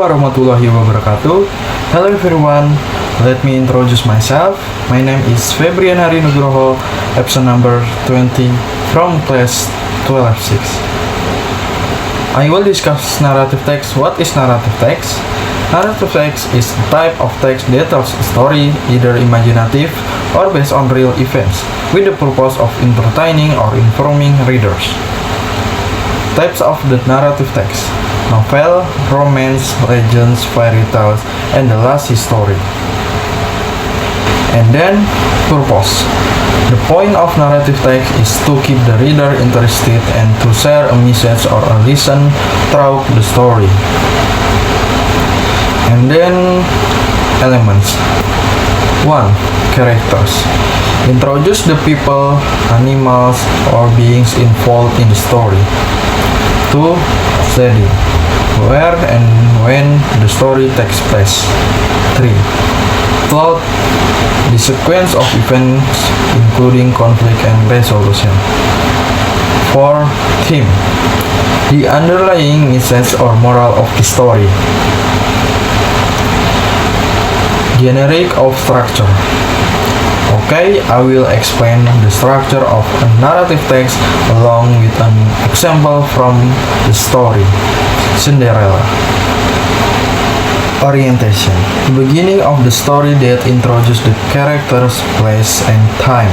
warahmatullahi wabarakatuh. Hello everyone, let me introduce myself. My name is Febrian Hari Nugroho, episode number 20 from class 12F6. I will discuss narrative text. What is narrative text? Narrative text is a type of text that tells a story, either imaginative or based on real events, with the purpose of entertaining or informing readers. Types of the narrative text: novel, romance, legends, fairy tales, and the last history. And then, purpose. The point of narrative text is to keep the reader interested and to share a message or a lesson throughout the story. And then, elements. 1. Characters. Introduce the people, animals, or beings involved in the story. 2. Setting. Where and when the story takes place. 3. Plot. The sequence of events including conflict and resolution. 4. Theme. The underlying message or moral of the story. Generic of structure. Okay, I will explain the structure of a narrative text along with an example from the story, Cinderella. Orientation. The beginning of the story that introduces the characters, place, and time.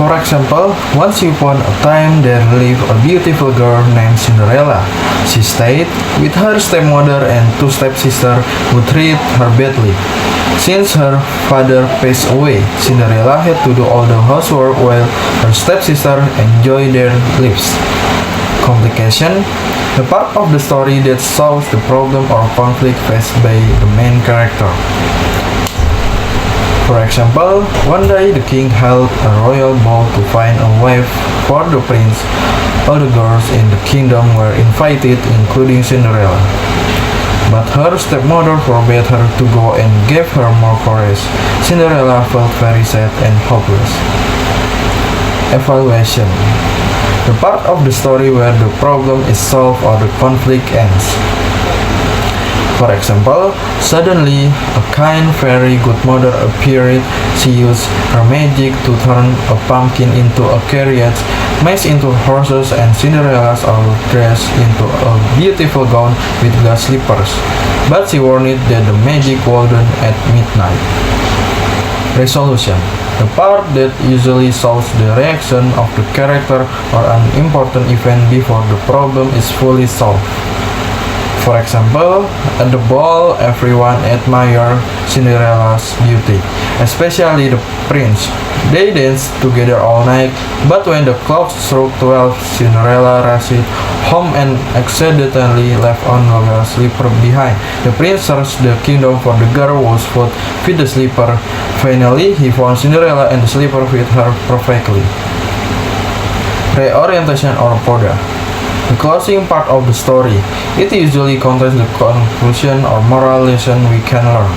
For example, once upon a time there lived a beautiful girl named Cinderella. She stayed with her stepmother and two stepsisters who treated her badly. Since her father passed away, Cinderella had to do all the housework while her stepsisters enjoyed their lives. Complication. The part of the story that solves the problem or conflict faced by the main character. For example, one day the king held a royal ball to find a wife for the prince. All the girls in the kingdom were invited, including Cinderella. But her stepmother forbade her to go and gave her more courage. Cinderella felt very sad and hopeless. Evaluation. The part of the story where the problem is solved or the conflict ends. For example, suddenly a kind fairy godmother appeared. She used her magic to turn a pumpkin into a carriage, mice into horses, and Cinderella's old dress into a beautiful gown with glass slippers. But she warned that the magic wouldn't at midnight. Resolution. The part that usually solves the reaction of the character or an important event before the problem is fully solved. For example, at the ball, everyone admired Cinderella's beauty, especially the prince. They danced together all night, but when the clock struck 12, Cinderella rushed home and accidentally left on a slipper behind. The prince searched the kingdom for the girl whose foot fit the slipper. Finally, he found Cinderella and the slipper fit her perfectly. Reorientation or coda. The closing part of the story. It usually contains the conclusion or moral lesson we can learn.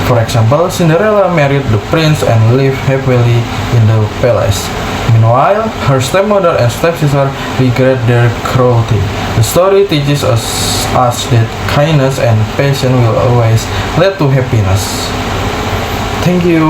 For example, Cinderella married the prince and lived happily in the palace. Meanwhile, her stepmother and stepsister regret their cruelty. The story teaches us that kindness and patience will always lead to happiness. Thank you.